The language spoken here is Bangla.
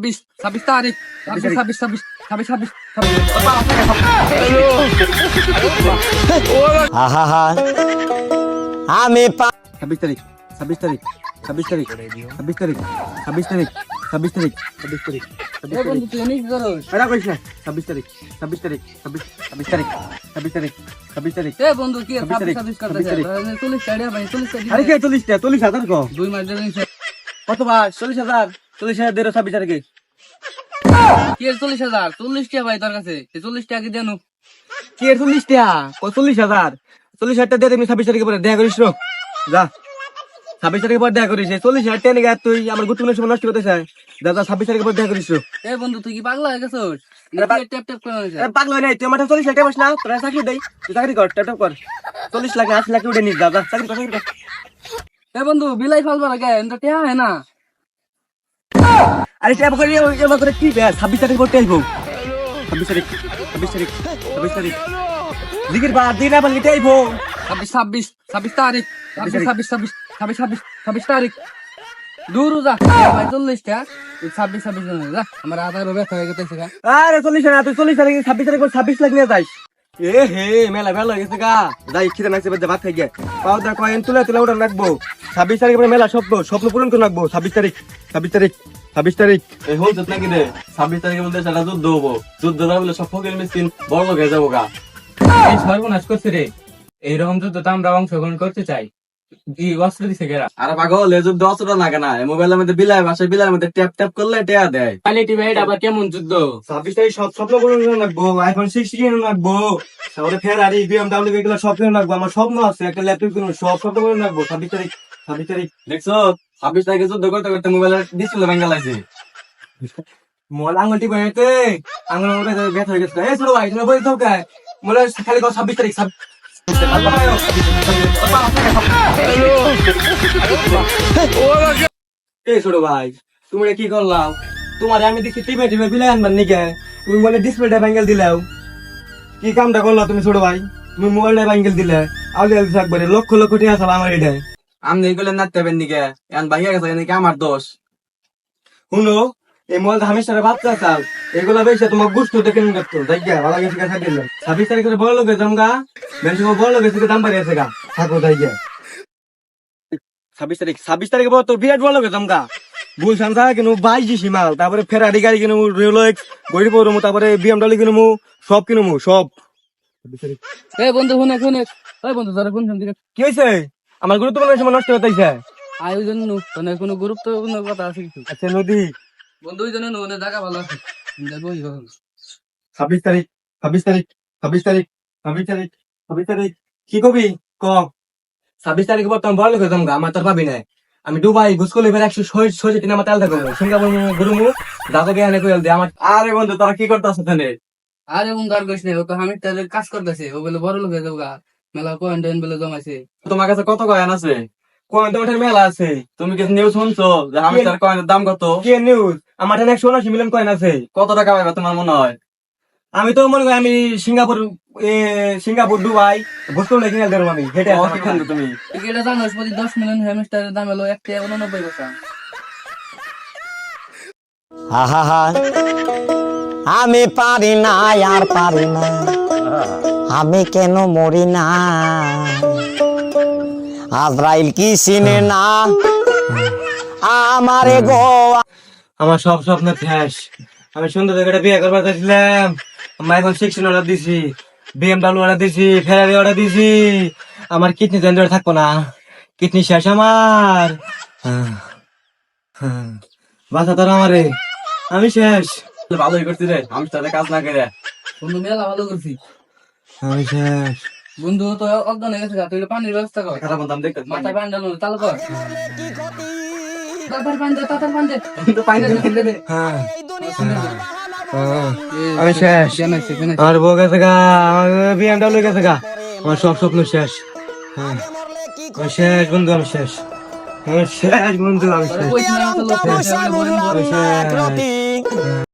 ছাব্বিশ তারিখ, ছাব্বিশ ছাব্বিশ ছাব্বিশ ছাব্বিশ ছাব্বিশ আহা আমি ছাব্বিশ তারিখ, ছাব্বিশ তারিখ, ছাব্বিশ তারিখ, ছাব্বিশ তারিখ, ছাব্বিশ তারিখ, ছাব্বিশ তারিখ, ছাব্বিশ তারিখ, এ বন্ধু তুই অনেক করস। এটা করিস না। ছাব্বিশ তারিখ, ছাব্বিশ তারিখ, ছাব্বিশ ছাব্বিশ তারিখ, ছাব্বিশ তারিখ, ছাব্বিশ তারিখ। এ বন্ধু কি ছাব্বিশ ছাব্বিশ তারিখ, ছাব্বিশ করতেছে? ছাব্বিশ 40 টাকা ভাই, 40 আরে টাকা কে 40টা 40,000 কো 2 মাস ধরে নিছে। কত ভাই 40,000 40,000 দেড় 26 তারিখে কি 40,000? 40 টাকা ভাই তোর কাছে, 40 টাকা কি দেনু? কি 40টা 40,000 40,000 টাকা দিয়ে তুমি 26 তারিখে পরে দেখা করিস রোক যা 26 তারিখে পর দেখা করিস 40,000 টাকা নিয়ে তুই আমার গুরুত্বপূর্ণ সময় নষ্ট করতে চাই যা যা 26 তারিখে পর দেখা করিস রোক এ বন্ধু তুই কি পাগলা হয়ে গেছস? ট্যাপ ট্যাপ করে নিছে। পাগল হয় নাই তুই আমার 40,000 টাকা পাস না তোরা চাকরি দেই তুই চাকরি কর ট্যাপ ট্যাপ কর 40 লাখ 80 লাখ উঠে নিস যা যা চাকরি কর চাকরি কর এ বন্ধু বিলাই ফালবা লাগে, এটা টাকা হয় না। আরে ট্যাপ করে এবার করে কি বে 26 তারিখে পর টাইব 26 তারিখ 26 তারিখ 26 তারিখ দিগির বাদ দিন আবার লিটাইব 26 তারিখ, 26 ছাব্বিশ তারিখ। দূর যা ভাই 40 টাকা, 26 জন যা, আমার আধার ব্যথা হয়ে গেছে গা। আরে 40 না তুই 40 তারিখে 26 তারিখ 26 লাখ নিয়ে যাইস এ হে মেলা ভালো হয়ে গেছে গা যাই খিদে নাইছে বাদ ভাত খাই গে পাউডার কয়েন তুলে তুলে ওটা রাখবো 26 তারিখে পরে মেলা স্বপ্ন পূরণ করে রাখবো 26 তারিখ 26 তারিখ 26 তারিখ এই হল যত নাকি রে 26 তারিখে বলতে সেটা যুদ্ধ হবো যুদ্ধ না বলে সব ফকির মিসকিন বড় লোক হয়ে যাবো গা এই সর্বনাশ করছে রে। এইরকম যুদ্ধ তো আমরা অংশগ্রহণ করতে চাই। কি অস্ত্র দিছে গেরা? আরে পাগল এই যুদ্ধ অস্ত্র লাগে না এই মোবাইলের মধ্যে বিলাই বাসায় বিলার মধ্যে ট্যাপ ট্যাপ করলে টেয়া দেয় কোয়ালিটি ভাই আবার কেমন যুদ্ধ? 26 তারিখ স্বপ্ন পূরণ করে রাখবো আইফোন 16 কিনে রাখবো তারপরে ফেরারি বিএমডব্লিউ এগুলো সব কিনে রাখবো আমার স্বপ্ন আছে একটা ল্যাপটপ কিনে সব স্বপ্ন পূরণ রাখবো 26 তারিখ 26 তারিখ দেখছো 26 তারিখে যুদ্ধ করতে করতে মোবাইলের ডিসপ্লে ভেঙে লাগছে মোবাইল আঙুলটি বেড়েতে আঙুল ব্যথা হয়ে গেছে এই ছোট ভাই তুমি বই দাও কে মোবাইল খালি 26 তারিখ এই ছোট ভাই তুমি এটা কি করলাম তোমার আমি দেখছি টিপে টিপে বিলাই আনবার নিকে তুমি মোবাইলের ডিসপ্লেটা ভেঙে দিলাও কি কামটা করলা তুমি ছোট ভাই তুমি মোবাইলটা ভেঙে দিলে আউলি আউলি থাকবে লক্ষ লক্ষ টাকা চালা আমার এটা আমনি এগুলো নাচতে পারেন নিকে এখন ভাইয়া গেছে নাকি আমার দোষ শুনো এই মোবাইলটা হামেশা বাচ্চা চাল এগুলা বেশি তোমার গুস্ত দেখে নিয়ে গেছো যাইগা ভালো গেছে গা থাকলে 26 তারিখে বড় লোকের জমগা বেশি বড় লোকের থেকে দাম বাড়িয়েছে গা থাকো যাইগা 26 তারিখে বড় তোর বিরাট বড় লোকের জমগা ভুল সামসা কিনু 22 মাল তারপরে ফেরারি গাড়ি কিনু রিওলেক্স গড়ি পড়মু তারপরে বিএমডব্লিউ কিনু সব কিনু সব 26 তারিখ এ বন্ধু শুনে শুনে, ওই বন্ধু তোরা কোন দিকে কি হয়েছে আমার গুরুত্বপূর্ণ সময় নষ্ট হতেছে আয়োজন নু মানে কোনো গুরুত্বপূর্ণ কথা আছে কিছু? আচ্ছা নদী বন্ধু ওই জন্য নু জায়গা ভালো আছে, যাবো এই ভালো। 26 তারিখ 26 তারিখ 26 তারিখ 26 তারিখ 26 তারিখ কি কবি ক 26 তারিখে বর্তমান বড় লোক হতাম গা আমার তোর পাবি নাই আমি দুবাই ঘুষকলে এবার 160 দিন আমার তেল থাকবো সিঙ্গাপুর ঘুরমু দাদা গে আনে কইল দে আমার আরে বন্ধু তোরা কি করতেছ তাহলে আরে বন্ধু আর কইস না, ও তো আমি তাদের কাজ করতেছে, ও বলে বড় লোক হয়ে যাবো গা, মেলা পয়েন্ট বলে জমাইছে। তোমার কাছে কত কয়েন আছে কোন তোমার মেলা আছে তুমি কি নিউজ শুনছো যে আমি তার কয়েনের দাম কত কি নিউজ আমার এখানে 180 মিলিয়ন কয়েন আছে কত টাকা পাইবা তোমার মনে হয় আমি তো মনে করি আমি সিঙ্গাপুর দুবাই ঘুষকলে কিনে দেবো আমি হেঁটে ও, কি খান্দো তুমি তুই এটা জানোস প্রতি 10 মিলিয়ন হ্যামস্টারের দাম হলো 1.89 পয়সা। আহা আমি পারি না আর পারি না আমি কেন মরি না আজরাইল কি চিনে না আমারে গো আমার সব স্বপ্ন শেষ আমি সুন্দর জায়গাটা বিয়ে করবার চাইছিলাম আমার এখন 16 অর্ডার দিছি বিএমডব্লিউ অর্ডার দিছি ফেরারি অর্ডার দিছি আমার কিডনি জেন্ডার থাকবো না কিডনি শেষ আমার বাসা তোর আমারে আমি শেষ ভালোই করছি রে আমি তাহলে কাজ না করে বন্ধু মেলা ভালো করছি, আমি শেষ বন্ধু তো অজ্ঞান হয়ে গেছে গা, তুই পানির ব্যবস্থা কর, খারাপ দাম দেখতে মাথায় পানি ডালো চালু কর, তাড়াতাড়ি পানি দে তাড়াতাড়ি পানি দে। হ্যাঁ আমি শেষ আমার বউ গেছে গা আমার বিএমডব্লিউ গেছে গা আমার সব স্বপ্ন শেষ হ্যাঁ আমি শেষ বন্ধু আমি শেষ আমি শেষ বন্ধু আমি শেষ কইছ না তো লোক সর্বনাশ আমি শেষ। রাতি